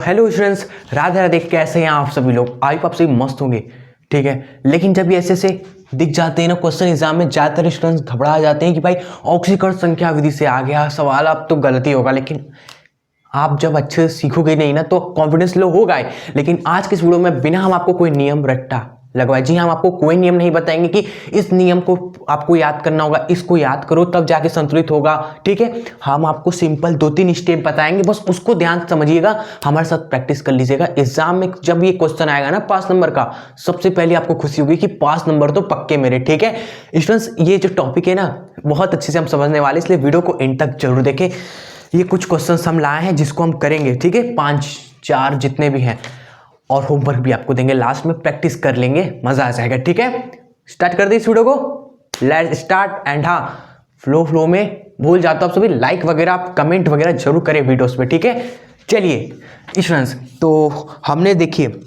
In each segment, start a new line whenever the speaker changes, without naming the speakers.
Hello students, Radhe Radhe. कैसे हैं आप सभी लोग? आई होप आप सभी मस्त होंगे, ठीक है। लेकिन जब ये ऐसे से दिख जाते हैं ना क्वेश्चन एग्जाम में, ज़्यादातर स्टूडेंट्स घबरा जाते हैं कि भाई ऑक्सीकरण संख्या विधि से आ गया सवाल, अब तो गलती होगा। लेकिन आप जब अच्छे से सीखोगे नहीं ना तो कॉन्फिडेंस लो होगा ही। लेकिन आज के इस वीडियो में बिना हम आपको कोई नियम रट्टा लगवाए, जी हम आपको कोई नियम नहीं बताएंगे कि इस नियम को आपको याद करना होगा, इसको याद करो तब जाके संतुलित होगा, ठीक है। हम आपको सिंपल 2-3 स्टेप बताएंगे, बस उसको ध्यान से समझिएगा, हमारे साथ प्रैक्टिस कर लीजिएगा। एग्जाम में जब ये क्वेश्चन आएगा ना 5 नंबर का, सबसे पहले आपको खुशी होगी कि 5 नंबर तो पक्के मेरे, ठीक है। स्टूडेंट्स, ये जो टॉपिक है ना बहुत अच्छे से हम समझने वाले, इसलिए वीडियो को एंड तक जरूर देखें। ये कुछ क्वेश्चंस हम लाए हैं जिसको हम करेंगे, ठीक है, 5-4 जितने भी हैं, और होमवर्क भी आपको देंगे, लास्ट में प्रैक्टिस कर लेंगे, मजा आ जाएगा, ठीक है। स्टार्ट कर दे इस वीडियो को, लेट्स स्टार्ट। एंड हाँ, फ्लो में भूल जाता हूं आप सभी, लाइक वगैरह आप कमेंट वगैरह जरूर करें वीडियोस पे, ठीक है। चलिए स्टूडेंट्स, तो हमने देखिए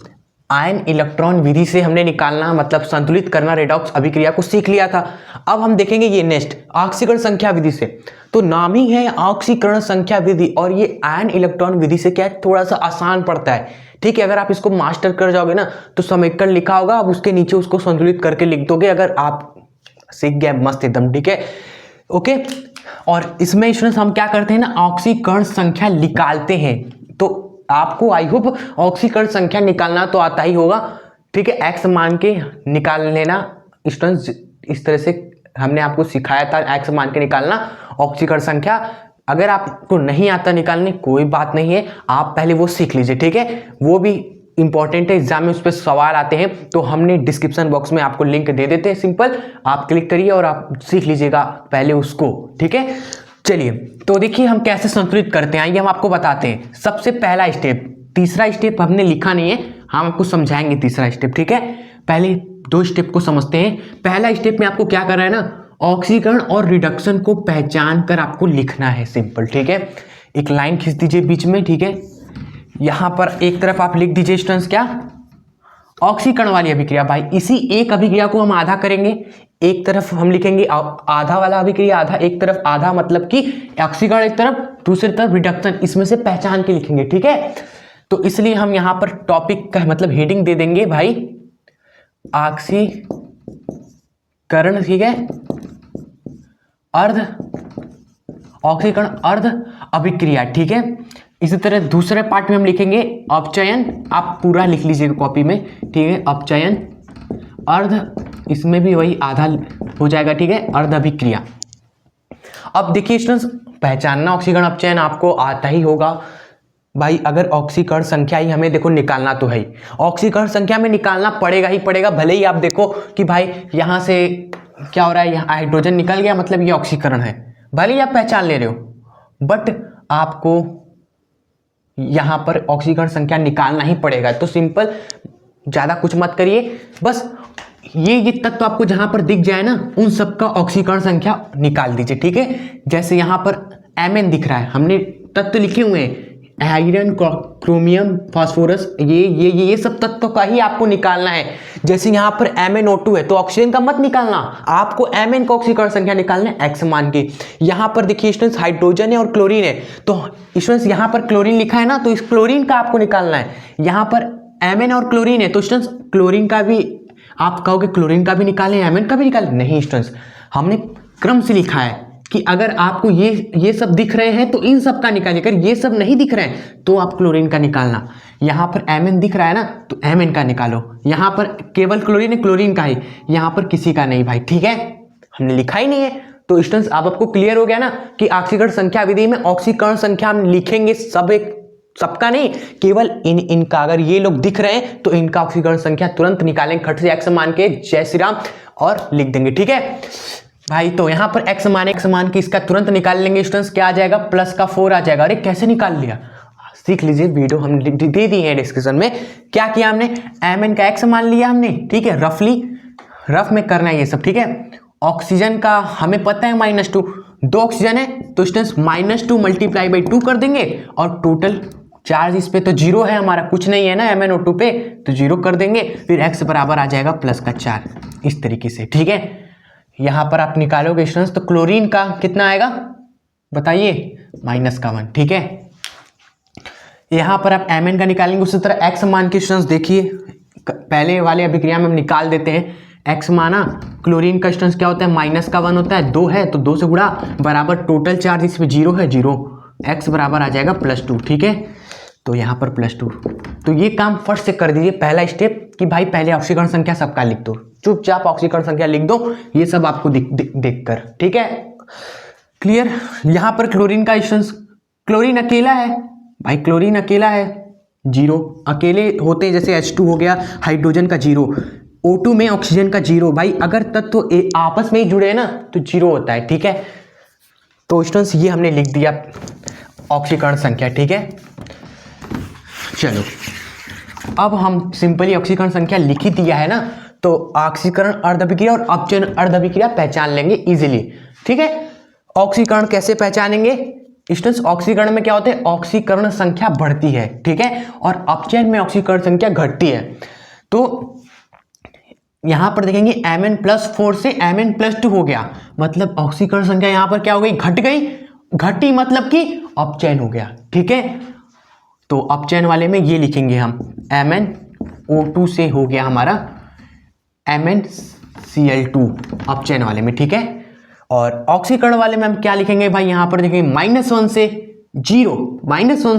आयन इलेक्ट्रॉन विधि से हमने निकालना मतलब संतुलित करना रेडॉक्स अभिक्रिया को सीख लिया था। अब हम देखेंगे ये नेक्स्ट ऑक्सीकरण संख्या विधि से। तो नाम ही है ऑक्सीकरण संख्या विधि, और ये आयन इलेक्ट्रॉन विधि से क्या है, थोड़ा सा आसान पड़ता है, ठीक है। अगर आप इसको मास्टर कर जाओगे ना तो समीकरण लिखा होगा, आप उसके नीचे उसको संतुलित करके लिख दोगे, अगर आप सीख गए मस्त एकदम, ठीक है, ओके। और इसमें स्टूडेंट्स हम क्या करते हैं ना, ऑक्सीकरण संख्या निकालते हैं। तो आपको आई होप ऑक्सीकरण संख्या निकालना तो आता ही होगा, ठीक है। एक्स मान के निकाल लेना स्टूडेंट्स, इस तरह से हमने आपको सिखाया था एक्स मान के निकालना ऑक्सीकरण संख्या। अगर आपको नहीं आता निकालने कोई बात नहीं है, आप पहले वो सीख लीजिए, ठीक है। वो भी इंपॉर्टेंट है, एग्जाम में उस पर सवाल आते हैं, तो हमने डिस्क्रिप्शन बॉक्स में आपको लिंक दे देते हैं, सिंपल आप क्लिक करिए और आप सीख लीजिएगा पहले उसको, ठीक है। चलिए, तो देखिए हम कैसे संतुलित करते हैं, आइए हम आपको बताते हैं। सबसे पहला स्टेप, तीसरा स्टेप हमने लिखा नहीं है, हम आपको समझाएंगे तीसरा स्टेप, ठीक है। पहले 2 स्टेप को समझते हैं। पहला स्टेप में आपको क्या करना है ना, ऑक्सीकरण और रिडक्शन को पहचान कर आपको लिखना है, सिंपल, ठीक है। एक लाइन खींच दीजिए बीच में, ठीक है। यहां पर एक तरफ आप लिख दीजिए स्टूडेंट्स क्या, ऑक्सीकरण वाली अभिक्रिया। भाई इसी एक अभिक्रिया को हम आधा करेंगे, एक तरफ हम लिखेंगे आधा वाला अभिक्रिया, आधा एक तरफ, आधा मतलब कि ऑक्सीकरण एक तरफ, दूसरी तरफ रिडक्शन, इसमें से पहचान के लिखेंगे, ठीक है। तो इसलिए हम यहां पर टॉपिक का मतलब हेडिंग दे देंगे भाई ऑक्सीकरण, ठीक है, अर्ध ऑक्सीकरण अर्ध अभिक्रिया, ठीक है। इसी तरह दूसरे पार्ट में हम लिखेंगे अपचयन, आप पूरा लिख लीजिएगा कॉपी में, ठीक है, अपचयन अर्ध, इसमें भी वही आधा हो जाएगा, ठीक है, अर्ध अभिक्रिया। अब देखिए स्टूडेंट्स, पहचानना ऑक्सीकरण अपचयन आपको आता ही होगा भाई। अगर ऑक्सीकरण संख्या ही हमें देखो निकालना तो है, ऑक्सीकरण संख्या में निकालना पड़ेगा ही पड़ेगा। भले ही आप देखो कि भाई यहां से क्या हो रहा है, यहाँ हाइड्रोजन निकल गया मतलब ये ऑक्सीकरण है, भले ही आप पहचान ले रहे हो, बट आपको यहां पर ऑक्सीकरण संख्या निकालना ही पड़ेगा। तो सिंपल, ज्यादा कुछ मत करिए, बस ये तत्व तो आपको जहां पर दिख जाए ना उन सबका ऑक्सीकरण संख्या निकाल दीजिए, ठीक है। जैसे यहां पर Mn दिख रहा है, हमने तत्व लिखे हुए हैं, आयरन, क्रोमियम, फास्फोरस, ये सब तत्वों का ही आपको निकालना है। जैसे यहाँ पर MnO2 है तो ऑक्सीजन का मत निकालना, आपको Mn का ऑक्सीकरण संख्या निकालना है एक्स मान के। यहाँ पर देखिए स्टूडेंट्स हाइड्रोजन है और क्लोरीन है, तो स्टूडेंट्स यहाँ पर क्लोरीन लिखा है ना, तो इस क्लोरीन का आपको निकालना है। यहाँ पर Mn और क्लोरीन है तो स्टूडेंट्स क्लोरीन का भी, आप कहोगे क्लोरीन का भी निकालें Mn का भी निकालें, नहीं स्टूडेंट्स, हमने क्रम से लिखा है कि अगर आपको ये सब दिख रहे हैं तो इन सब का निकालिए, अगर ये सब नहीं दिख रहे हैं तो आप क्लोरीन का निकालना। यहाँ पर Mn दिख रहा है ना तो Mn का निकालो, यहाँ पर केवल क्लोरीन है, क्लोरीन का ही, यहाँ पर किसी का नहीं भाई, ठीक है, हमने लिखा ही नहीं है। तो स्टूडेंट्स अब आपको क्लियर हो गया ना कि ऑक्सीकरण संख्या विधि में ऑक्सीकरण संख्या हम लिखेंगे सबका नहीं, केवल इनका। अगर ये लोग दिख रहे हैं तो इनका ऑक्सीकरण संख्या तुरंत निकालेंगे, खट से एक्स मान के जय श्री राम और लिख देंगे, ठीक है भाई। तो यहाँ पर एक्स मान के इसका तुरंत निकाल लेंगे स्टूडेंट्स, क्या आ जाएगा, +4 आ जाएगा। अरे कैसे निकाल लिया, सीख लीजिए, वीडियो हमने दे दी है डिस्क्रिप्शन में। क्या किया हमने, Mn का एक्स मान लिया हमने, ठीक है, रफ में करना है ये सब, ठीक है। ऑक्सीजन का हमें पता है -2, 2 ऑक्सीजन है तो स्टूडेंट्स -2 × 2 कर देंगे, और टोटल चार्ज इस पे तो 0 है, हमारा कुछ नहीं है ना MnO2 पे, तो 0 कर देंगे, फिर x बराबर आ जाएगा +4, इस तरीके से, ठीक है। यहां पर आप निकालोगे स्टूडेंट्स तो क्लोरीन का कितना आएगा बताइए, -1, ठीक है। यहाँ पर आप Mn का निकालेंगे, उसी तरह x मान के स्टूडेंट्स देखिए पहले वाले अभिक्रिया में हम निकाल देते हैं। x माना क्लोरीन का स्टूडेंट्स क्या होता है, -1 होता है, 2 है तो 2 से गुणा बराबर टोटल चार्ज इसमें 0 है 0, x बराबर आ जाएगा +2। ठीक है, तो यहाँ पर +2। तो ये काम फट से कर दीजिए, पहला स्टेप कि भाई पहले ऑक्सीकरण संख्या सबका लिख दो, चुपचाप ऑक्सीकरण संख्या लिख दो, ये सब आपको देख कर। ठीक है, क्लियर। यहाँ पर क्लोरीन का स्टूडेंट्स, क्लोरीन अकेला है भाई, क्लोरीन अकेला है 0, अकेले होते हैं जैसे H2 हो गया, हाइड्रोजन का 0, O2 में ऑक्सीजन का 0। भाई अगर तत्व आपस में ही जुड़े हैं ना तो 0 होता है। ठीक है, तो स्टूडेंट्स ये हमने लिख दिया ऑक्सीकरण संख्या। ठीक है, चलो अब हम सिंपली ऑक्सीकरण संख्या लिख ही दिया है ना, तो ऑक्सीकरण अर्धअभिक्रिया और अपचयन अर्धअभिक्रिया पहचान लेंगे इजीली। ठीक है, ऑक्सीकरण कैसे पहचानेंगे स्टूडेंट्स, ऑक्सीकरण में क्या होता है, ऑक्सीकरण संख्या बढ़ती है। ठीक है, और अपचयन में ऑक्सीकरण संख्या घटती है। तो यहां पर देखेंगे Mn+4 से Mn+2 हो गया, मतलब ऑक्सीकरण संख्या यहां पर क्या हो गई, घट गई, घटी मतलब कि अपचयन हो गया। ठीक है, तो अपचयन वाले में ये लिखेंगे हम MnO2 से हो गया हमारा MnCl2 अपचयन वाले में। ठीक है, और ऑक्सीकरण वाले में हम क्या लिखेंगे भाई, यहां पर देखेंगे -1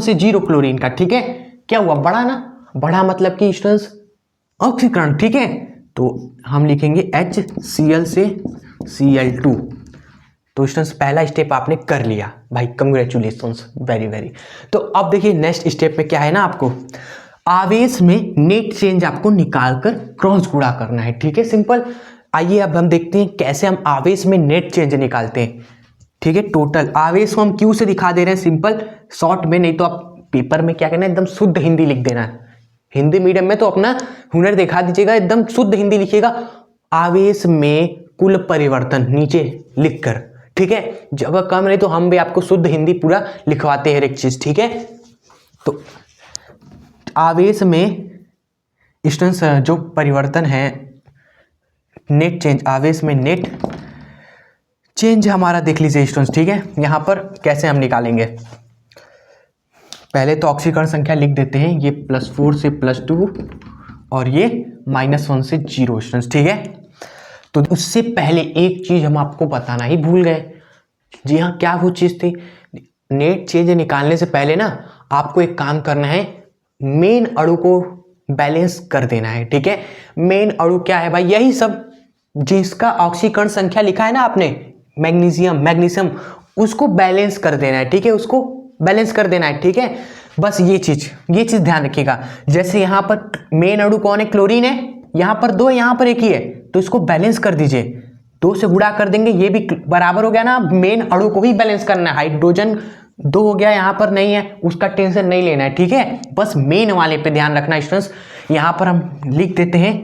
से 0 क्लोरीन का। ठीक है, क्या हुआ, बढ़ा ना, बढ़ा मतलब कि स्टूडेंट्स ऑक्सीकरण। ठीक है, तो हम लिखेंगे HCl से Cl2। तो स्टूडेंट्स पहला स्टेप आपने कर लिया भाई, कंग्रेचुलेशंस, वेरी। तो अब देखिए नेक्स्ट स्टेप में क्या है ना, आपको आवेश में नेट चेंज आपको निकालकर क्रॉस गुणा करना है। ठीक है, सिंपल। आइए अब हम देखते हैं कैसे हम आवेश में नेट चेंज निकालते हैं। ठीक है, टोटल आवेश को हम Q से दिखा दे रहे हैं सिंपल शॉर्ट में, नहीं तो आप पेपर में क्या करना है, एकदम शुद्ध हिंदी लिख देना है। हिंदी मीडियम में तो अपना हुनर दिखा दीजिएगा, एकदम शुद्ध हिंदी लिखिएगा, आवेश में कुल परिवर्तन नीचे लिखकर। ठीक है, जगह कम रही तो हम भी आपको शुद्ध हिंदी पूरा लिखवाते हैं हर एक चीज। ठीक है, तो आवेश में स्टूडेंट्स जो परिवर्तन है नेट चेंज, आवेश में नेट चेंज हमारा देख लीजिए स्टूडेंट्स। ठीक है, यहां पर कैसे हम निकालेंगे, पहले तो ऑक्सीकरण संख्या लिख देते हैं, ये +4 से +2 और ये -1 से 0 स्टूडेंट्स। ठीक है, तो उससे पहले एक चीज हम आपको बताना ही भूल गए। जी हाँ, क्या वो चीज थी, नेट चेंज निकालने से पहले ना आपको एक काम करना है, मेन अणु को बैलेंस कर देना है। ठीक है, मेन अणु क्या है भाई, यही सब जिसका ऑक्सीकरण संख्या लिखा है ना आपने, मैग्नीशियम, उसको बैलेंस कर देना है। ठीक है, उसको बैलेंस कर देना है। ठीक है, बस ये चीज ध्यान रखिएगा। जैसे यहाँ पर मेन अणु कौन है, क्लोरीन है, यहाँ पर 2 है, यहाँ पर 1 ही है, तो इसको बैलेंस कर दीजिए, 2 से गुणा कर देंगे, ये भी बराबर हो गया ना। मेन अणु को ही बैलेंस करना है, हाइड्रोजन 2 हो गया, यहाँ पर नहीं है, उसका टेंशन नहीं लेना है। ठीक है, बस मेन वाले पे ध्यान रखना स्टूडेंट्स। यहाँ पर हम लिख देते हैं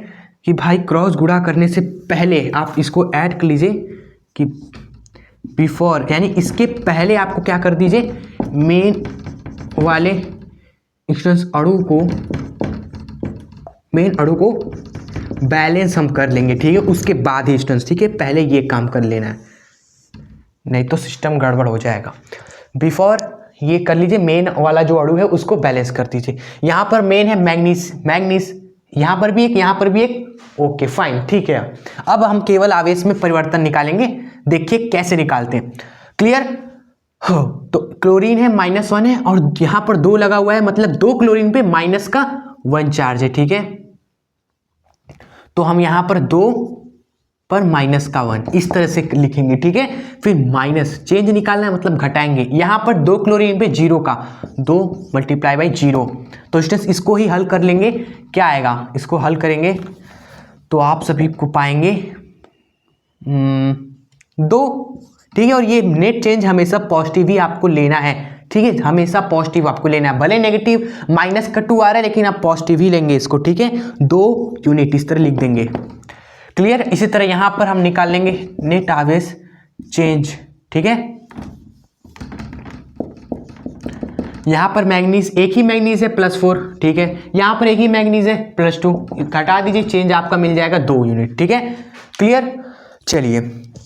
कि भाई क्रॉस गुणा करने से पहले आप इसको ऐड कर लीजिए कि बिफोर, यानी इसके पहले आपको क्या कर दीजिए, मेन वाले स्टूडेंट्स मेन अणु को बैलेंस हम कर लेंगे। ठीक है, उसके बाद ही स्टूडेंट्स, ठीक है, पहले ये काम कर लेना है, नहीं तो सिस्टम गड़बड़ हो जाएगा। बिफोर ये कर लीजिए, मेन वाला जो अणु है उसको बैलेंस कर दीजिए। यहाँ पर मेन है मैग्नीस, यहाँ पर भी एक, यहाँ पर भी एक, ओके फाइन, ठीक है। अब हम केवल आवेश में परिवर्तन निकालेंगे, देखिए कैसे निकालते हैं, क्लियर हो। तो क्लोरीन है -1 है और यहाँ पर 2 लगा हुआ है, मतलब 2 क्लोरीन पे -1 चार्ज है। ठीक है, तो हम यहाँ पर 2 पर -1 इस तरह से लिखेंगे। ठीक है, फिर माइनस चेंज निकालना है, मतलब घटाएंगे, यहाँ पर 2 क्लोरीन पे 0 का 2 × 0। तो स्टूडेंट्स इसको ही हल कर लेंगे, क्या आएगा, इसको हल करेंगे तो आप सभी को पाएंगे 2। ठीक है, और ये नेट चेंज हमेशा पॉजिटिव ही आपको लेना है। ठीक है, हमेशा पॉजिटिव आपको लेना है, भले नेगेटिव -2 आ रहा है लेकिन आप पॉजिटिव ही लेंगे इसको। ठीक है, 2 यूनिट इस तरह लिख देंगे, क्लियर। इसी तरह यहां पर हम निकाल लेंगे नेट आवेश चेंज। ठीक है, यहां पर मैग्नीज, एक ही मैग्नीज है +4, ठीक है, यहां पर एक ही मैग्नीज है +2, घटा दीजिए, चेंज आपका मिल जाएगा 2 यूनिट। ठीक है, क्लियर। चलिए,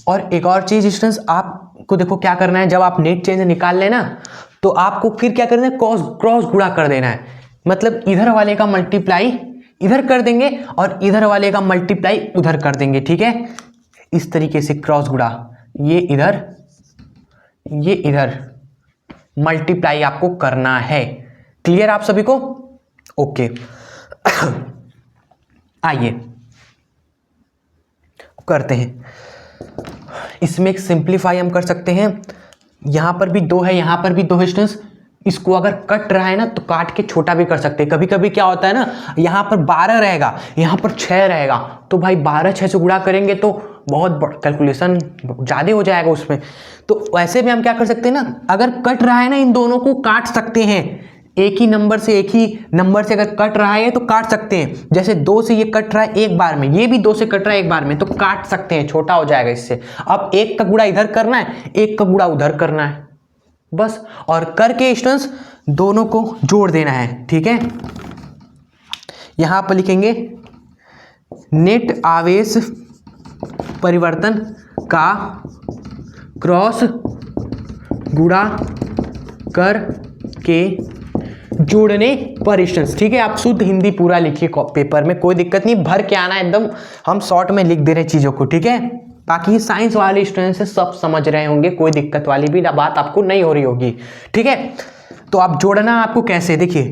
और एक और चीज स्टूडेंट्स, आपको देखो क्या करना है, जब आप नेट चेंज निकाल लेना तो आपको फिर क्या करना है, क्रॉस गुणा कर देना है। मतलब इधर वाले का मल्टीप्लाई इधर कर देंगे और इधर वाले का मल्टीप्लाई उधर कर देंगे, ठीक है। इस तरीके से क्रॉस गुणा, ये इधर मल्टीप्लाई आपको करना है। क्लियर आप सभी को? ओके। आइए करते हैं। इसमें एक सिंप्लीफाई हम कर सकते हैं। यहां पर भी 2 है, यहां पर भी 2 है स्टूडेंट्स। इसको अगर कट रहा है ना तो काट के छोटा भी कर सकते हैं। कभी कभी क्या होता है ना, यहां पर 12 रहेगा, यहां पर 6 रहेगा, तो भाई 12 6 से गुणा करेंगे तो बहुत कैलकुलेशन ज़्यादा हो जाएगा उसमें। तो वैसे भी हम क्या कर सकते हैं ना, अगर कट रहा है ना इन दोनों को काट सकते हैं। एक ही नंबर से अगर कट रहा है तो काट सकते हैं। जैसे 2 से ये कट रहा है एक बार में, ये भी 2 से कट रहा है एक बार में, तो काट सकते हैं, छोटा हो जाएगा इससे। अब 1 का गुणा इधर करना है, 1 का गुणा उधर करना है बस। और करके स्टूडेंट्स दोनों को जोड़ देना है, ठीक है। यहां पर लिखेंगे नेट आवेश परिवर्तन का क्रॉस गुणा कर के जोड़ने पर स्टूडेंट्स, ठीक है। आप शुद्ध हिंदी पूरा लिखिए पेपर में, कोई दिक्कत नहीं, भर के आना एकदम, हम शॉर्ट में लिख दे रहे चीज़ों को, ठीक है। बाकी साइंस वाले स्टूडेंट्स से सब समझ रहे होंगे, कोई दिक्कत वाली भी बात आपको नहीं हो रही होगी, ठीक है। तो आप जोड़ना आपको कैसे, देखिए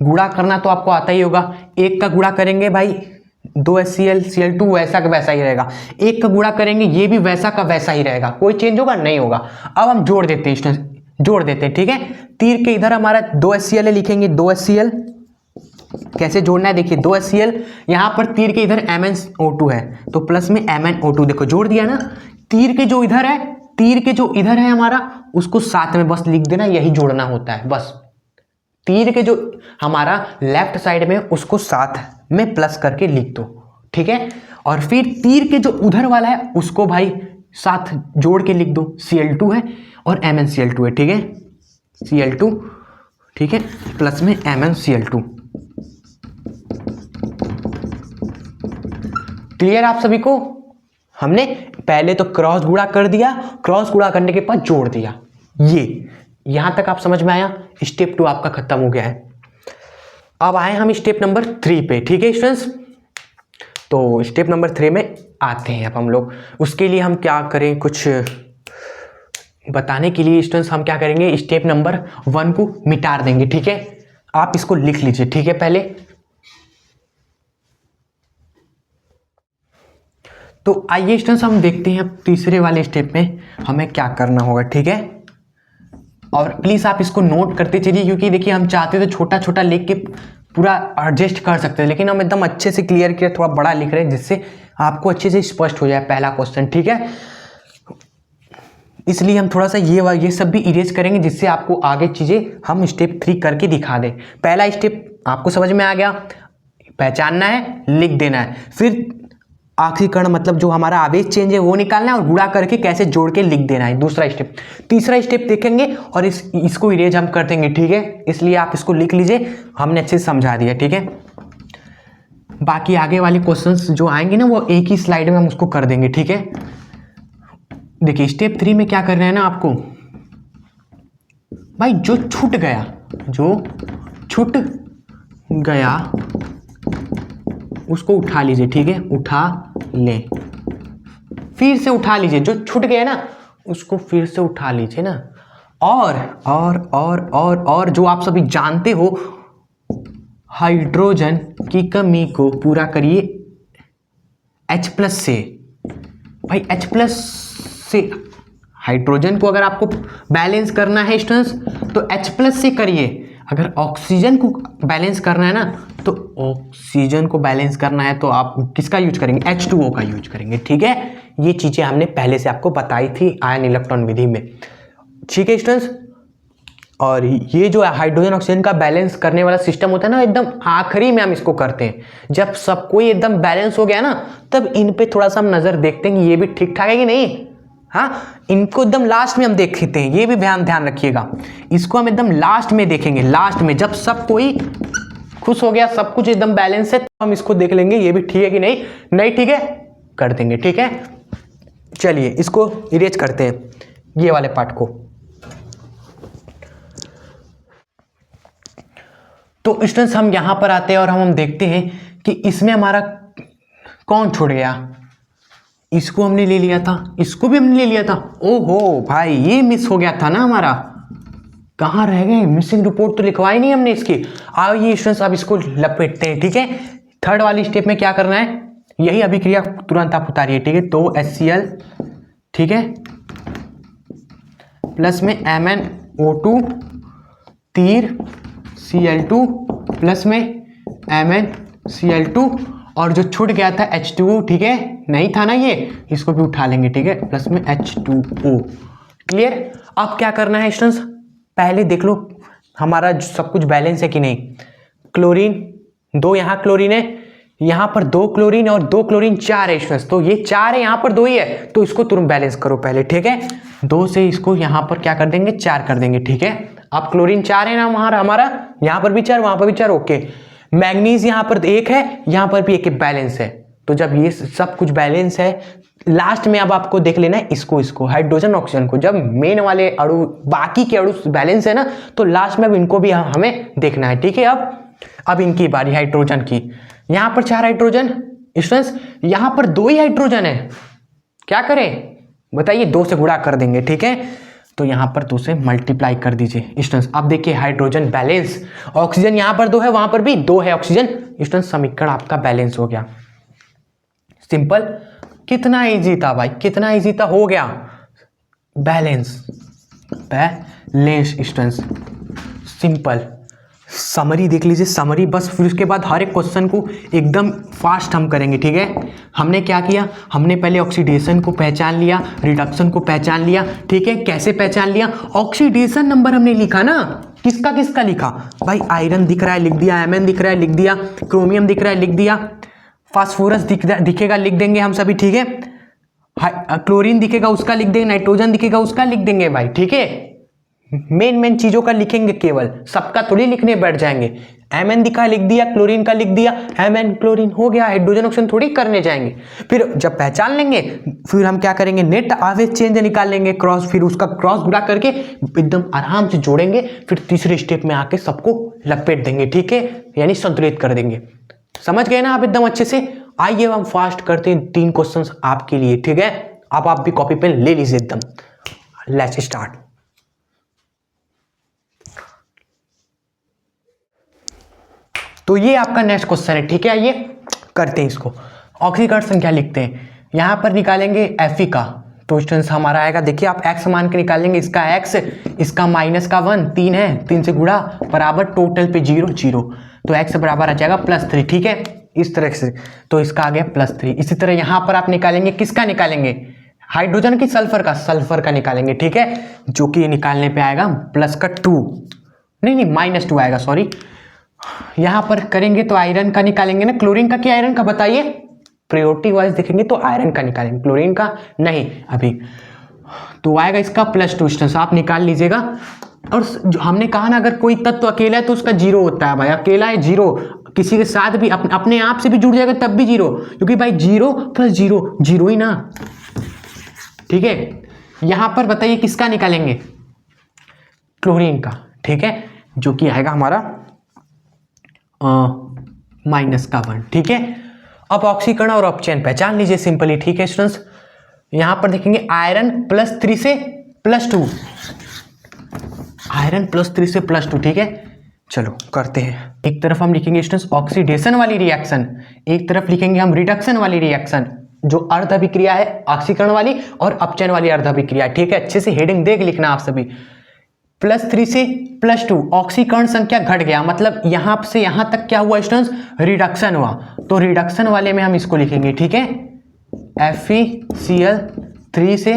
गुणा करना तो आपको आता ही होगा। 1 का गुणा करेंगे भाई 2HCl Cl2 वैसा का वैसा ही रहेगा, 1 का गुणा करेंगे ये भी वैसा का वैसा ही रहेगा, कोई चेंज होगा नहीं होगा। अब हम जोड़ देते हैं स्टूडेंट्स, जोड़ देते हैं, ठीक है। तीर के इधर हमारा 2HCl है, लिखेंगे 2HCl। कैसे जोड़ना है देखिए, 2HCl यहां पर तीर के इधर MnO2 है तो प्लस में MnO2, देखो जोड़ दिया ना। तीर के जो इधर है हमारा, उसको साथ में बस लिख देना, यही जोड़ना होता है बस। तीर के जो हमारा लेफ्ट साइड में उसको साथ में प्लस करके लिख दो, ठीक है। और फिर तीर के जो उधर वाला है उसको भाई साथ जोड़ के लिख दो, Cl2 है और MnCl2 है, ठीक है। Cl2, ठीक है, प्लस में MnCl2। क्लियर आप सभी को? हमने पहले तो क्रॉस गुणा कर दिया, क्रॉस गुणा करने के बाद जोड़ दिया। ये यहां तक आप समझ में आया? स्टेप 2 आपका खत्म हो गया है। अब आए हम स्टेप नंबर 3 पे, ठीक है स्टूडेंट्स। तो स्टेप नंबर 3 में आते हैं अब हम लोग। उसके लिए हम क्या करें, कुछ बताने के लिए स्टूडेंट्स हम क्या करेंगे, स्टेप नंबर 1 को मिटा देंगे, ठीक है। आप इसको लिख लीजिए, ठीक है। पहले तो आइए स्टूडेंट्स हम देखते हैं अब तीसरे वाले स्टेप में हमें क्या करना होगा, ठीक है। और प्लीज आप इसको नोट करते चलिए, क्योंकि देखिए हम चाहते तो छोटा छोटा लिख के पूरा एडजस्ट कर सकते हैं, लेकिन हम एकदम अच्छे से क्लियर किया, थोड़ा बड़ा लिख रहे हैं जिससे आपको अच्छे से स्पष्ट हो जाए पहला क्वेश्चन, ठीक है। इसलिए हम थोड़ा सा ये सब भी इरेज करेंगे, जिससे आपको आगे चीजें हम स्टेप 3 करके दिखा दें। पहला स्टेप आपको समझ में आ गया, पहचानना है, लिख देना है। फिर आखिरी कण मतलब जो हमारा आवेश चेंज है वो निकालना है और गुणा करके कैसे जोड़ के लिख देना है, दूसरा स्टेप। तीसरा स्टेप देखेंगे और इसको इरेज हम कर देंगे, ठीक है। इसलिए आप इसको लिख लीजिए, हमने अच्छे से समझा दिया, ठीक है। बाकी आगे वाले क्वेश्चंस जो आएंगे ना वो एक ही स्लाइड में हम उसको कर देंगे, ठीक है। देखिए स्टेप 3 में क्या करना है ना आपको, भाई जो छूट गया उसको उठा लीजिए, ठीक है, उठा ले, फिर से उठा लीजिए। जो छूट गया ना उसको फिर से उठा लीजिए ना। और जो आप सभी जानते हो, हाइड्रोजन की कमी को पूरा करिए H+ से। भाई H+ से हाइड्रोजन को अगर आपको बैलेंस करना है स्टूडेंट्स तो H+ से करिए। अगर ऑक्सीजन को बैलेंस करना है ना तो ऑक्सीजन को बैलेंस करना है तो आप किसका यूज करेंगे, H2O का यूज करेंगे, ठीक है। ये चीजें हमने पहले से आपको बताई थी आयन इलेक्ट्रॉन विधि में, ठीक है स्टूडेंट्स। और ये जो हाइड्रोजन ऑक्सीजन का बैलेंस करने वाला सिस्टम होता है ना, एकदम आखिरी में हम इसको करते हैं। जब सब कोई एकदम बैलेंस हो गया ना तब इन पे थोड़ा सा हम नजर देखते हैं कि ये भी ठीक ठाक है कि नहीं। हाँ, इनको एकदम लास्ट में हम देखते हैं, ये भी ध्यान रखिएगा। इसको हम एकदम लास्ट में देखेंगे, लास्ट में जब सब कोई खुश हो गया, सब कुछ एकदम बैलेंस है, तो हम इसको देख लेंगे ये भी ठीक है कि नहीं ठीक है, कर देंगे, ठीक है। चलिए इसको इरेज करते हैं, ये वाले पार्ट को। तो स्टूडेंट्स हम यहाँ पर आते हैं और हम देखते हैं कि इसमें हमारा कौन छूट गया। इसको हमने ले लिया था, इसको भी हमने ले लिया था। ओहो भाई, ये मिस हो गया था ना हमारा। कहाँ रह गए? मिसिंग रिपोर्ट तो लिखवाई नहीं हमने इसकी। आइए स्टूडेंट्स अब इसको लपेटते हैं, ठीक है। थर्ड वाली स्टेप में क्या करना है, यही अभिक्रिया तुरंत आप उतारिए, ठीक है। तो HCl, ठीक है, प्लस में MnO2 तीर Cl2 प्लस में MnCl2 और जो छूट गया था H2O, ठीक है, नहीं था ना ये, इसको भी उठा लेंगे, ठीक है, प्लस में H2O। क्लियर? अब क्या करना है स्टूडेंट्स, पहले देख लो हमारा सब कुछ बैलेंस है कि नहीं। क्लोरीन 2, यहाँ क्लोरीन है, यहाँ पर 2 क्लोरीन और 2 क्लोरीन 4 है स्टूडेंट्स। तो ये 4 है, यहाँ पर 2 ही है, तो इसको तुरंत बैलेंस करो पहले, ठीक है। 2 से इसको यहाँ पर क्या कर देंगे, 4 कर देंगे, ठीक है। अब क्लोरीन 4 है ना हमारा, यहाँ पर भी 4, वहां पर भी 4, ओके। मैग्नीज यहाँ पर 1 है, यहाँ पर भी 1 बैलेंस है। तो जब ये सब कुछ बैलेंस है, लास्ट में अब आपको देख लेना है इसको हाइड्रोजन ऑक्सीजन को। जब मेन वाले अणु, बाकी के अणु बैलेंस है ना, तो लास्ट में अब इनको भी हमें देखना है, ठीक है। अब इनकी बारी हाइड्रोजन की। यहाँ पर 4 हाइड्रोजन स्टूडेंट्स, यहाँ पर 2 ही हाइड्रोजन है, क्या करें बताइए, 2 से गुणा कर देंगे, ठीक है। तो यहाँ पर 2 से मल्टीप्लाई कर दीजिए स्टूडेंट्स। अब देखिए हाइड्रोजन बैलेंस, ऑक्सीजन यहाँ पर 2 है, वहां पर भी 2 है ऑक्सीजन स्टूडेंट्स, समीकरण आपका बैलेंस हो गया। सिंपल, कितना इजी था भाई, कितना इजी था, हो गया बैलेंस स्टूडेंट्स, सिंपल। समरी देख लीजिए, समरी बस, फिर उसके बाद हर एक क्वेश्चन को एकदम फास्ट हम करेंगे, ठीक है। हमने क्या किया, हमने पहले ऑक्सीडेशन को पहचान लिया, रिडक्शन को पहचान लिया, ठीक है। कैसे पहचान लिया, ऑक्सीडेशन नंबर हमने लिखा ना, किसका किसका लिखा भाई, आयरन दिख रहा है लिख दिया, Mn दिख रहा है लिख दिया, क्रोमियम दिख रहा है लिख दिया, फास्फोरस दिखेगा लिख देंगे हम सभी, ठीक है। क्लोरीन दिखेगा उसका लिख देंगे, नाइट्रोजन दिखेगा उसका लिख देंगे भाई, ठीक है। मेन चीजों का लिखेंगे, केवल सबका थोड़ी लिखने बैठ जाएंगे। Mn दिखा लिख दिया, क्लोरीन का लिख दिया, Mn क्लोरीन हो गया, हाइड्रोजन ऑक्सीजन थोड़ी करने जाएंगे। फिर जब पहचान लेंगे, फिर हम क्या करेंगे, नेट आवेश चेंज निकाल लेंगे, क्रॉस, फिर उसका क्रॉस गुणा करके एकदम आराम से जोड़ेंगे, फिर तीसरे स्टेप में आके सबको लपेट देंगे, ठीक है, यानी संतुलित कर देंगे। समझ गए ना आप एकदम अच्छे से। आइए हम फास्ट करते हैं 3 क्वेश्चंस आपके लिए, ठीक है। अब आप भी कॉपी पेन ले लीजिए एकदम, लेट्स स्टार्ट। तो ये आपका नेक्स्ट क्वेश्चन है, ठीक है। आइए करते हैं इसको। ऑक्सीकरण संख्या लिखते हैं, यहां पर निकालेंगे Fe का, तो स्टूडेंट्स हमारा आएगा, देखिए आप x मान के निकालेंगे, इसका x, इसका माइनस का 1, 3 है, 3 से गुणा बराबर टोटल पे 0 0, तो x बराबर आ जाएगा +3, ठीक है, इस तरह से। तो इसका आ गया +3। इसी तरह यहां पर आप निकालेंगे, किसका निकालेंगे, हाइड्रोजन की सल्फर का निकालेंगे, ठीक है, जो कि निकालने पे आएगा +2, नहीं -2 आएगा, सॉरी। यहां पर करेंगे तो आयरन का निकालेंगे ना, क्लोरीन का कि आयरन का बताइए, प्रायोरिटी वाइज देखेंगे तो आयरन का निकालेंगे, क्लोरीन का नहीं अभी। तो आएगा इसका +2 स्टूडेंट्स, आप निकाल लीजिएगा। और जो हमने कहा ना, अगर कोई तत्व अकेला है तो उसका 0 होता है भाई, अकेला है 0, किसी के साथ भी अपने आप से भी जुड़ जाएगा तब भी 0, क्योंकि भाई 0 + 0 0 ही ना, ठीक है। यहां पर बताइए किसका निकालेंगे, क्लोरीन का, ठीक है, जो कि आएगा हमारा -1, ठीक है। अब ऑक्सीकरण और अपचयन पहचान लीजिए सिंपली, ठीक है स्टूडेंट्स। यहां पर देखेंगे आयरन +3 से +2, आयरन +3 से +2, ठीक है। चलो करते हैं। एक तरफ हम लिखेंगे स्टूडेंट्स ऑक्सीडेशन वाली रिएक्शन, एक तरफ लिखेंगे हम रिडक्शन वाली रिएक्शन, जो अर्ध अभिक्रिया है ऑक्सीकरण वाली और अपचयन वाली अर्ध अभिक्रिया, ठीक है। अच्छे से हेडिंग देख लिखना आप सभी। +3 से +2 ऑक्सीकरण संख्या घट गया, मतलब यहां से यहां तक क्या हुआ स्टूडेंट्स, रिडक्शन हुआ, तो रिडक्शन वाले में हम इसको लिखेंगे, ठीक है, FeCl3 से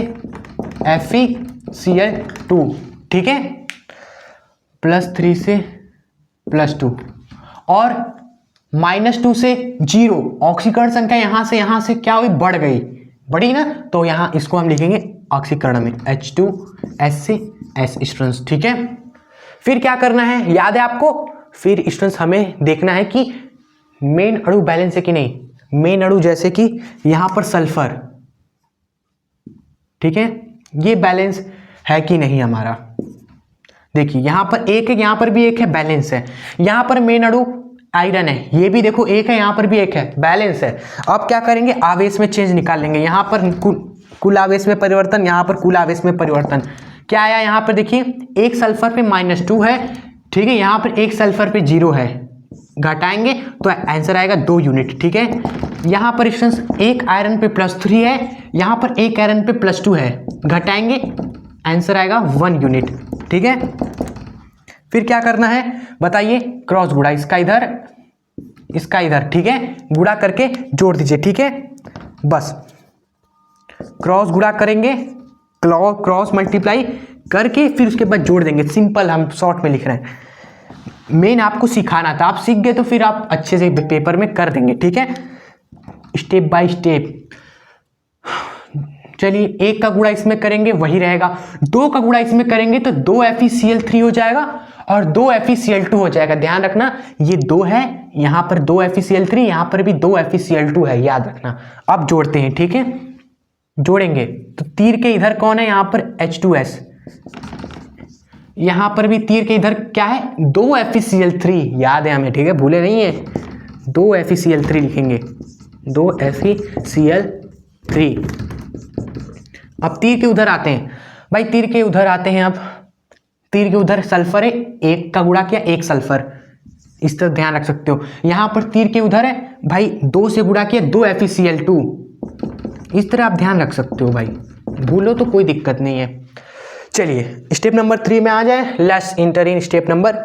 FeCl2, ठीक है, +3 से +2 और -2 से 0, ऑक्सीकरण संख्या यहां से क्या हुई, बढ़ गई, बढ़ी ना, तो यहां इसको हम लिखेंगे ऑक्सीकरण में H2SC(S) स्टूडेंट्स, ठीक है। फिर क्या करना है, याद है आपको, फिर स्टूडेंट्स हमें देखना है कि मेन अणु बैलेंस है कि नहीं। मेन अणु जैसे कि यहां पर सल्फर, ठीक है, ये बैलेंस है कि नहीं हमारा, देखिए यहाँ पर एक है, यहाँ पर भी एक है, बैलेंस है। यहाँ पर मेन अणु आयरन है, ये भी देखो एक है, यहाँ पर भी एक है, बैलेंस है। अब क्या करेंगे, आवेश में चेंज निकाल लेंगे। यहाँ पर कुल आवेश में परिवर्तन, यहाँ पर कुल आवेश में परिवर्तन। क्या आया यहाँ पर देखिए, एक सल्फर पे -2 है, ठीक है, यहाँ पर एक सल्फर पे 0 है, घटाएंगे तो आंसर आएगा 2 यूनिट, ठीक है। यहाँ पर स्टूडेंट्स एक आयरन पे +3 है, यहाँ पर एक आयरन पे +2 है, घटाएंगे आंसर आएगा 1 यूनिट, ठीक है। फिर क्या करना है बताइए, क्रॉस गुणा, इसका इधर इसका इधर, ठीक है, गुणा करके जोड़ दीजिए, ठीक है। बस क्रॉस गुणा करेंगे, क्रॉस मल्टीप्लाई करके फिर उसके बाद जोड़ देंगे, सिंपल, हम शॉर्ट में लिख रहे हैं। मेन आपको सिखाना था, आप सीख गए तो फिर आप अच्छे से पेपर में कर देंगे, ठीक है, स्टेप बाय स्टेप। चलिए, 1 का गुणा इसमें करेंगे वही रहेगा, 2 का गुणा इसमें करेंगे तो 2 FeCl3 हो जाएगा और 2 FeCl2 हो जाएगा। ध्यान रखना ये 2 है, यहाँ पर 2 FeCl3, यहाँ पर भी 2 FeCl2 है, याद रखना। अब जोड़ते हैं, ठीक है, जोड़ेंगे तो तीर के इधर कौन है, यहाँ पर H2S, यहाँ पर भी तीर के इधर क्या है, 2 FeCl3, याद है हमें, ठीक है, भूले नहीं है, 2 FeCl3 लिखेंगे, 2 FeCl3। अब तीर के उधर आते हैं भाई, तीर के उधर आते हैं। अब तीर के उधर सल्फर है, 1 का गुणा किया 1 सल्फर, इस तरह ध्यान रख सकते हो। यहाँ पर तीर के उधर है भाई, 2 से गुणा किया 2 FeCl2, इस तरह आप ध्यान रख सकते हो भाई, भूलो तो कोई दिक्कत नहीं है। चलिए स्टेप नंबर 3 में आ जाए, let's inter in step number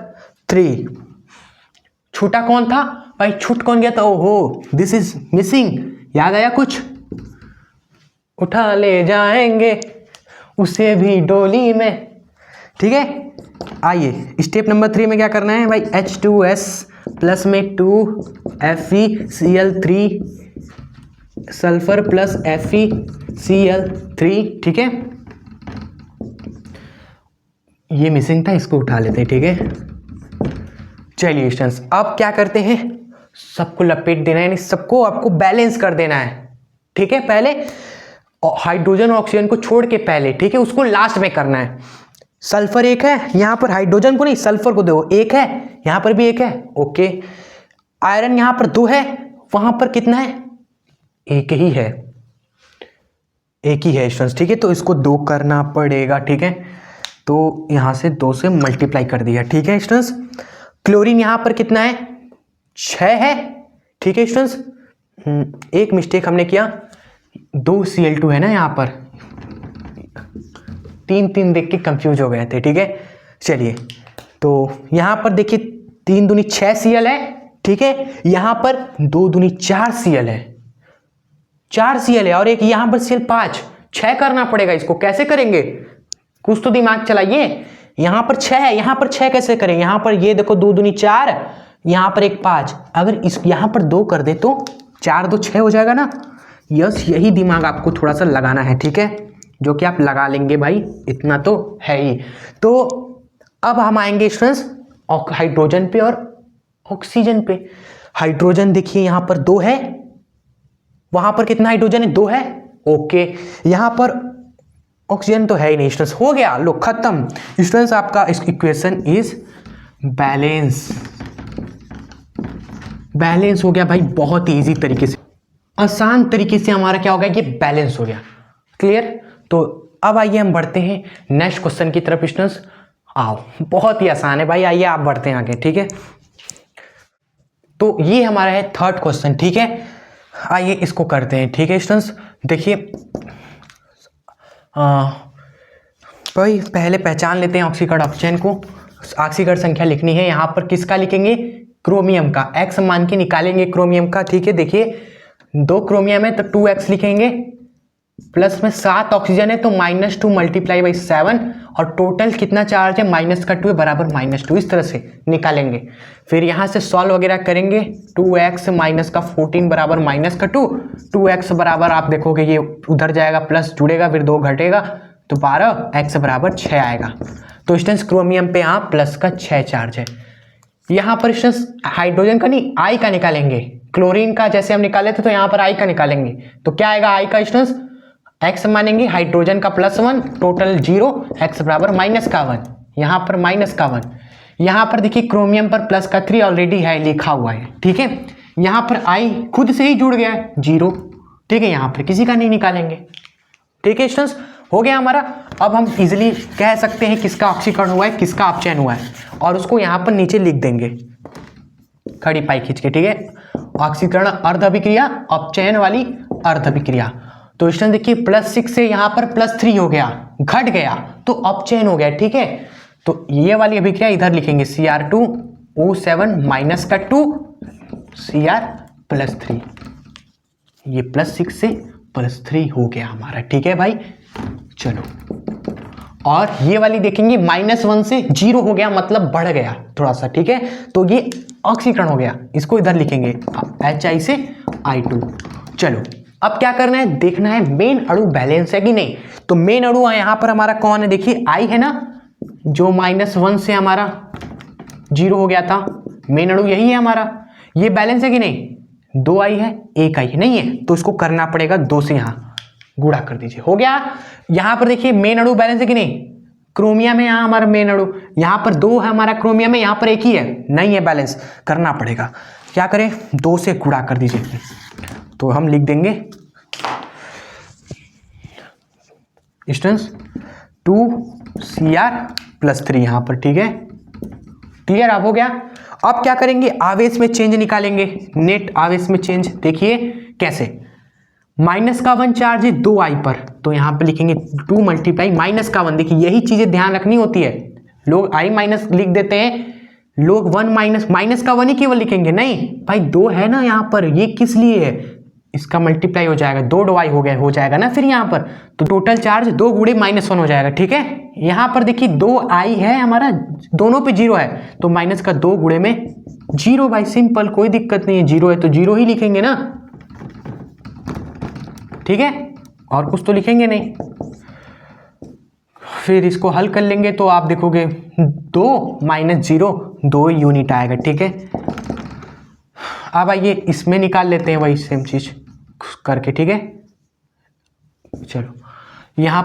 3। छूटा कौन था भाई, छूट कौन गया था, ओहो दिस इज मिसिंग, याद आया कुछ, उठा ले जाएंगे उसे भी डोली में, ठीक है। आइए स्टेप नंबर 3 में क्या करना है भाई, H2S प्लस में 2 FeCl3 सल्फर प्लस FeCl3, ठीक है, ये मिसिंग था, इसको उठा लेते हैं, ठीक है। चलिए स्टूडेंट्स, अब क्या करते हैं, सबको लपेट देना है, सबको आपको बैलेंस कर देना है, ठीक है। पहले हाइड्रोजन और ऑक्सीजन को छोड़ के पहले, ठीक है, उसको लास्ट में करना है। सल्फर 1 है, यहाँ पर हाइड्रोजन को नहीं सल्फर को दो, 1 है, यहाँ पर भी 1 है, ओके। आयरन यहाँ पर 2 है, वहां पर कितना है, 1 ही है, 1 ही है स्टूडेंट्स, ठीक है, तो इसको 2 करना पड़ेगा, ठीक है। तो यहाँ से 2 से मल्टीप्लाई कर दिया, ठीक है स्टूडेंट्स। क्लोरीन यहाँ पर कितना है, 6 है, ठीक है स्टूडेंट्स। एक मिस्टेक हमने किया, 2 Cl2 है ना यहाँ पर, 3 देख के कंफ्यूज हो गए थे, ठीक है। चलिए तो यहाँ पर देखिए 3 दूनी 6 Cl है, ठीक है, यहाँ पर 2 दूनी 4 Cl है, 4 Cl है, और एक यहाँ पर Cl 5, 6 करना पड़ेगा, इसको कैसे करेंगे, कुछ तो दिमाग चलाइए। यहाँ पर 6 है, यहाँ पर 6 कैसे करें, यहाँ पर ये देखो 2 दूनी 4, यहाँ पर एक 5, अगर इस यहाँ पर 2 कर दे तो 4 2 6 हो जाएगा ना। यस, यही दिमाग आपको थोड़ा सा लगाना है, ठीक है, जो कि आप लगा लेंगे भाई, इतना तो है ही। तो अब हम आएंगे स्टूडेंट्स हाइड्रोजन पे और ऑक्सीजन पे। हाइड्रोजन देखिए यहाँ पर 2 है, वहां पर कितना हाइड्रोजन है, 2 है, ओके। यहाँ पर ऑक्सीजन तो है ही नहीं स्टूडेंट्स, हो गया, लो खत्म स्टूडेंट्स, आपका इक्वेशन इज बैलेंस। बैलेंस हो गया भाई, बहुत ही इजी तरीके से, आसान तरीके से हमारा क्या हो गया, ये बैलेंस हो गया, क्लियर। तो अब आइए हम बढ़ते हैं नेक्स्ट क्वेश्चन की तरफ स्टूडेंट्स, आओ, बहुत ही आसान है भाई, आइए आप बढ़ते हैं आगे, ठीक है। तो ये हमारा है 3rd क्वेश्चन, ठीक है, आइए इसको करते हैं, ठीक है स्टूडेंट्स। देखिए भाई पहले पहचान लेते हैं ऑक्सीकरण ऑक्सीजन को। ऑक्सीकरण संख्या लिखनी है, यहाँ पर किसका लिखेंगे, क्रोमियम का, x मान के निकालेंगे क्रोमियम का, ठीक है। देखिए 2 क्रोमियम है तो 2x लिखेंगे, प्लस में 7 ऑक्सीजन है तो -2 मल्टीप्लाई बाई 7, और टोटल कितना चार्ज है, -2 बराबर -2, इस तरह से निकालेंगे। फिर यहाँ से सॉल्व वगैरह करेंगे, 2x माइनस का 14 बराबर -2, 2x बराबर आप देखोगे ये उधर जाएगा, प्लस जुड़ेगा, फिर 2 घटेगा तो 12, x बराबर 6 आएगा। तो स्टूडेंट्स क्रोमियम पे यहाँ प्लस का 6 चार्ज है। यहाँ पर स्टूडेंट्स हाइड्रोजन का नहीं, I का निकालेंगे, क्लोरीन का जैसे हम निकाले थे तो यहाँ पर I का निकालेंगे, तो क्या आएगा I का स्टूडेंट्स, x मानेंगे, हाइड्रोजन का +1, टोटल 0, x बराबर -1,
यहाँ पर माइनस का 1, यहाँ पर देखिए क्रोमियम पर प्लस का 3 ऑलरेडी है लिखा हुआ है, ठीक है। यहाँ पर I खुद से ही जुड़ गया है 0, ठीक है, यहाँ पर किसी का नहीं निकालेंगे, ठीक है स्टूडेंट्स, हो गया हमारा। अब हम इजिली कह सकते हैं किसका ऑक्सीकरण हुआ है, किसका अपचयन हुआ है, और उसको यहाँ पर नीचे लिख देंगे खड़ी पाई खींच के, ठीक है। ऑक्सीकरण अर्ध अभिक्रिया, अपचयन वाली अर्ध अभिक्रिया। तो स्टूडेंट देखिए +6 से यहाँ पर +3 हो गया, घट गया तो अपचयन हो गया, ठीक है। तो ये वाली अभिक्रिया इधर लिखेंगे Cr2O7 माइनस का 2 Cr+3, ये +6 से +3 हो गया हमारा, ठीक है भाई। चलो, और ये वाली देखेंगे -1 से 0 हो गया, मतलब बढ़ गया थोड़ा सा, ठीक है। तो ये ऑक्सीकरण हो गया, इसको इधर लिखेंगे Hi से I2। चलो, अब क्या करना है, देखना है मेन अणु बैलेंस है कि नहीं। तो मेन अणु यहाँ पर हमारा कौन है, देखिए I है ना, जो -1 से हमारा 0 हो गया था, मेन अणु यही है हमारा। ये बैलेंस है कि नहीं, 2 I है 1 I नहीं है, तो इसको करना पड़ेगा 2 से यहाँ गुणा कर दीजिए, हो गया। यहाँ पर देखिए मेन अणु बैलेंस है कि नहीं, क्रोमियम है यहाँ हमारा मेन अणु, यहाँ पर 2 है हमारा क्रोमियम है, यहाँ पर 1 ही है, नहीं है बैलेंस, करना पड़ेगा। क्या करें, 2 से गुणा कर दीजिए, तो हम लिख देंगे स्टूडेंट्स 2Cr+3 यहाँ पर, ठीक है, क्लियर अब हो गया। अब क्या करेंगे, आवेश में चेंज निकालेंगे, नेट आवेश में चेंज। देखिए कैसे, -1 चार्ज है 2I पर, तो यहाँ पे लिखेंगे 2 × -1। देखिए यही चीजें ध्यान रखनी होती है, लोग I- लिख देते हैं, लोग 1 -1 ही केवल लिखेंगे, नहीं भाई 2 है ना यहाँ पर, ये किस लिए है, इसका मल्टीप्लाई हो जाएगा, 2I हो जाएगा ना फिर यहाँ पर, तो टोटल चार्ज 2 × -1 हो जाएगा, ठीक है। यहाँ पर देखिए 2I है हमारा, दोनों पे 0 है, तो माइनस का 2 × में 0 भाई, सिंपल, कोई दिक्कत नहीं है, 0 है तो 0 ही लिखेंगे ना, ठीक है, और कुछ तो लिखेंगे नहीं। फिर इसको हल कर लेंगे तो आप देखोगे 2 - 0 2 यूनिट आएगा, ठीक है। अब आइए इसमें निकाल लेते हैं वही सेम चीज करके, ठीक है। चलो, यहाँ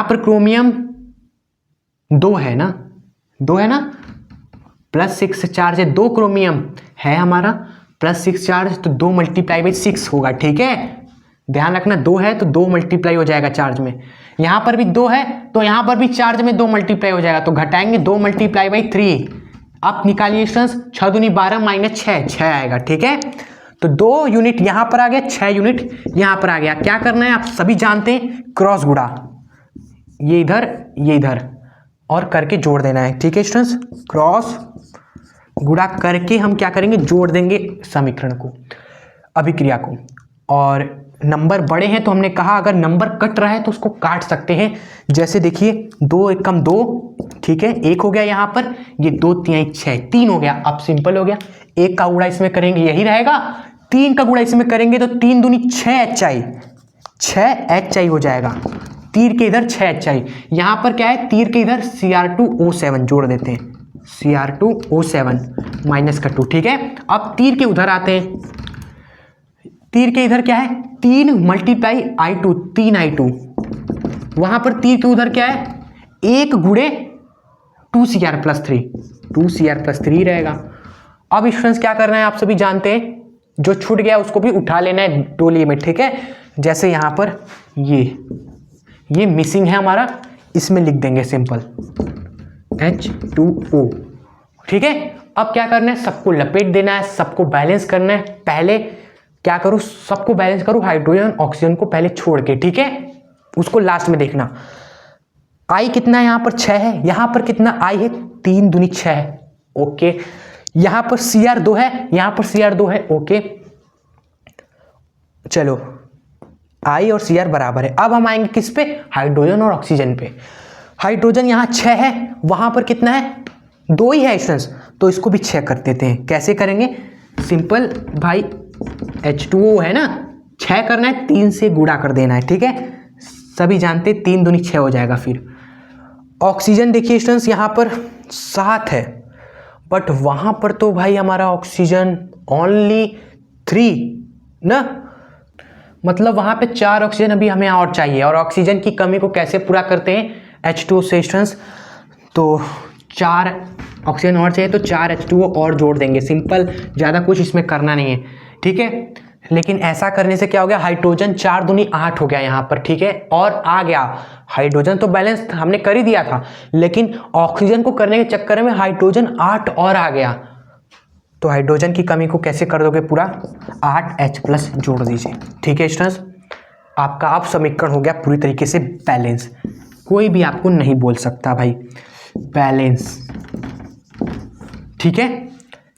पर क्रोमियम 2 है ना, +6 चार्ज है, 2 क्रोमियम है हमारा, +6 चार्ज, तो 2 × 6 होगा, ठीक है। ध्यान रखना 2 है तो 2 मल्टीप्लाई हो जाएगा चार्ज में, यहाँ पर भी 2 है तो यहाँ पर भी चार्ज में 2 मल्टीप्लाई हो जाएगा, तो घटाएंगे 2 × 3। आप निकालिए स्टूडेंट्स, 6 दूनी 12 - 6 आएगा, ठीक है। तो 2 यूनिट यहाँ पर आ गया, 6 यूनिट यहाँ पर आ गया। क्या करना है आप सभी जानते हैं, क्रॉस गुणा, ये इधर और करके जोड़ देना है, ठीक है स्टूडेंट्स। क्रॉस गुणा करके हम क्या करेंगे, जोड़ देंगे समीकरण को, अभिक्रिया को। और नंबर बड़े हैं तो हमने कहा अगर नंबर कट रहा है तो उसको काट सकते हैं, जैसे देखिए 2 × 2, ठीक है, 1 हो गया यहाँ पर, ये 2 × 3 = 6, 3 हो गया। अब सिंपल हो गया, 1 का गुणा इसमें करेंगे यही रहेगा, 3 का गुणा इसमें करेंगे तो 3 दूनी 6 HI हो जाएगा, तीर के इधर 6 HI, यहाँ पर क्या है, तीर के इधर Cr2O7 जोड़ देते हैं, Cr2O7 माइनस का 2, ठीक है। अब तीर के उधर आते हैं, तीर के इधर क्या है, 3 × I2, 3I2, वहां पर तीर के उधर क्या है, 1 × 2Cr+3, 2Cr+3 रहेगा। अब स्टूडेंट्स क्या करना है, आप सभी जानते हैं, जो छूट गया उसको भी उठा लेना है टोली में, ठीक है। जैसे यहाँ पर ये मिसिंग है हमारा, इसमें लिख देंगे सिंपल H2O, ठीक है। अब क्या करना है, सबको लपेट देना है, सबको बैलेंस करना है। पहले क्या करूँ, सबको बैलेंस करूँ, हाइड्रोजन ऑक्सीजन को पहले छोड़ के, ठीक है, उसको लास्ट में देखना। I कितना है, यहाँ पर 6 है, यहाँ पर कितना I है, 3 दूनी 6 है, ओके। यहाँ पर Cr2 है, यहाँ पर Cr2 है, ओके। चलो, I और Cr बराबर है। अब हम आएंगे किस पे, हाइड्रोजन और ऑक्सीजन पे। हाइड्रोजन यहाँ 6 है, वहां पर कितना है, 2 ही है स्टूडेंट्स, तो इसको भी 6 कर देते हैं। कैसे करेंगे, सिंपल भाई, H2O है ना, 6 करना है, 3 से गुणा कर देना है, ठीक है। सभी जानते हैं 3 दूनी 6 हो जाएगा। फिर ऑक्सीजन देखिए स्टूडेंट्स, यहाँ पर 7 है, बट वहां पर तो भाई हमारा ऑक्सीजन ओनली 3 ना, मतलब वहां पे 4 ऑक्सीजन अभी हमें और चाहिए। और ऑक्सीजन की कमी को कैसे पूरा करते हैं, H2O से स्टूडेंट्स, तो 4 ऑक्सीजन और चाहिए तो 4 H2O और जोड़ देंगे, सिंपल, ज़्यादा कुछ इसमें करना नहीं है, ठीक है। लेकिन ऐसा करने से क्या हो गया, हाइड्रोजन 4 दूनी 8 हो गया यहाँ पर, ठीक है, और आ गया हाइड्रोजन तो बैलेंस हमने कर ही दिया था, लेकिन ऑक्सीजन को करने के चक्कर में हाइड्रोजन 8 और आ गया, तो हाइड्रोजन की कमी को कैसे कर दोगे, पूरा 8H+ जोड़ दीजिए, ठीक है स्टूडेंट्स। आपका अब समीकरण हो गया पूरी तरीके से बैलेंस, कोई भी आपको नहीं बोल सकता भाई, बैलेंस, ठीक है।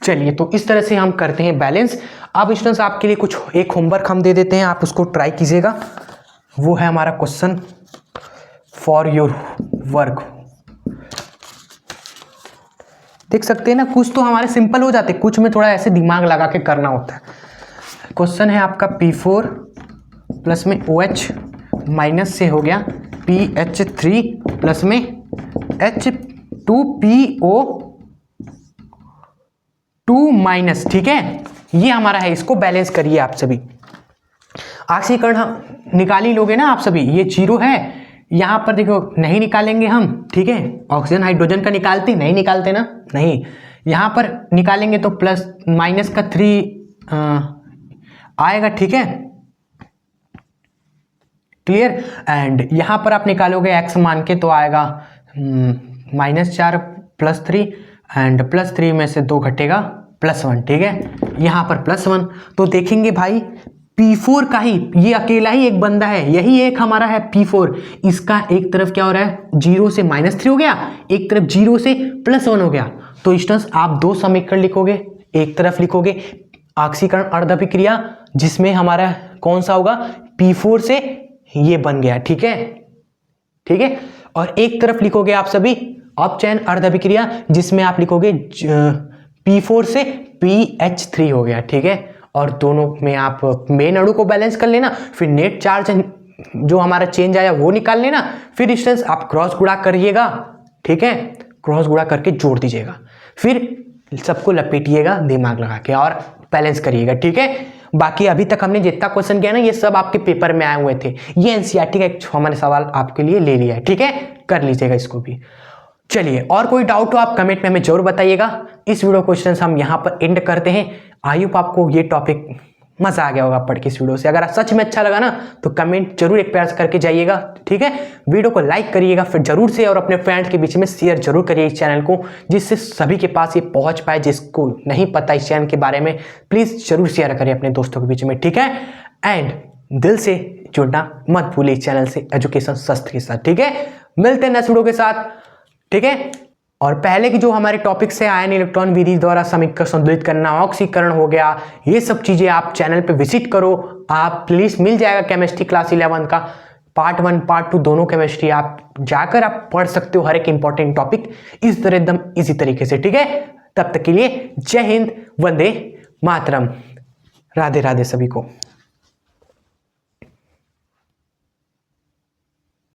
चलिए, तो इस तरह से हम करते हैं बैलेंस। अब स्टूडेंट्स आपके लिए कुछ एक होमवर्क हम दे देते हैं, आप उसको ट्राई कीजिएगा, वो है हमारा क्वेश्चन फॉर योर वर्क। देख सकते हैं ना, कुछ तो हमारे सिंपल हो जाते, कुछ में थोड़ा ऐसे दिमाग लगा के करना होता है। क्वेश्चन है आपका P4 प्लस में OH माइनस से हो गया PH3 प्लस में H2PO2 माइनस, ठीक है, ये हमारा है, इसको बैलेंस करिए आप सभी। ऑक्सीकरण हम निकाल ही लोगे ना आप सभी, ये 0 है, यहाँ पर देखो नहीं निकालेंगे हम, ठीक है, ऑक्सीजन हाइड्रोजन का निकालते नहीं निकालते ना, नहीं, यहाँ पर निकालेंगे तो प्लस माइनस का 3 आएगा, ठीक है, क्लियर। एंड यहाँ पर आप निकालोगे x मान के तो आएगा -4 + 3 एंड +3 में से 2 घटेगा +1, ठीक है, यहाँ पर +1, तो देखेंगे भाई P4 का ही ये अकेला ही एक बंदा है, यही एक हमारा है P4, इसका एक तरफ क्या हो रहा है, 0 से -3 हो गया, एक तरफ 0 से +1 हो गया, तो स्टूडेंट्स आप 2 समीकरण लिखोगे, एक तरफ लिखोगे ऑक्सीकरण अर्धअभिक्रिया जिसमें हमारा कौन सा होगा, P4 से ये बन गया, ठीक है, ठीक है, और एक तरफ लिखोगे आप सभी अपचयन अर्धअभिक्रिया जिसमें आप लिखोगे P4 से PH3 हो गया, ठीक है, और दोनों में आप मेन अणु को बैलेंस कर लेना, फिर नेट चार्ज जो हमारा चेंज आया वो निकाल लेना, फिर डिस्टेंस आप क्रॉस गुणा करिएगा, ठीक है, क्रॉस गुणा करके जोड़ दीजिएगा, फिर सबको लपेटिएगा दिमाग लगा के और बैलेंस करिएगा, ठीक है। बाकी अभी तक हमने जितना क्वेश्चन किया ना, ये सब आपके पेपर में आए हुए थे, ये एनसीईआरटी का एक हमने सवाल आपके लिए ले लिया है, ठीक है, कर लीजिएगा इसको भी। चलिए, और कोई डाउट हो आप कमेंट में हमें जरूर बताइएगा। इस वीडियो क्वेश्चन हम यहाँ पर एंड करते हैं। आई होप आपको ये टॉपिक मजा आ गया होगा पढ़ के इस वीडियो से। अगर सच में अच्छा लगा ना तो कमेंट जरूर एक प्यार करके जाइएगा, ठीक है, वीडियो को लाइक करिएगा फिर जरूर से, और अपने फ्रेंड्स के बीच में शेयर जरूर करिए इस चैनल को, जिससे सभी के पास ये पहुंच पाए, जिसको नहीं पता इस चैनल के बारे में प्लीज जरूर शेयर करिए अपने दोस्तों के बीच में, ठीक है। एंड दिल से जुड़ना मत भूलिए इस चैनल से एजुकेशन शस्त्र के साथ, ठीक है। मिलते हैं नेक्स्ट वीडियो के साथ, ठीक है। और पहले की जो हमारे टॉपिक से आयन इलेक्ट्रॉन विधि द्वारा समीकरण संतुलित करना, ऑक्सीकरण हो गया, ये सब चीजें आप चैनल पे विजिट करो, आप प्लीज मिल जाएगा केमिस्ट्री क्लास 11 का पार्ट 1 पार्ट 2 दोनों केमिस्ट्री आप जाकर आप पढ़ सकते हो, हर एक इंपॉर्टेंट टॉपिक इस तरह एकदम इजी तरीके से, ठीक है। तब तक के लिए जय हिंद, वंदे मातरम, राधे राधे सभी को।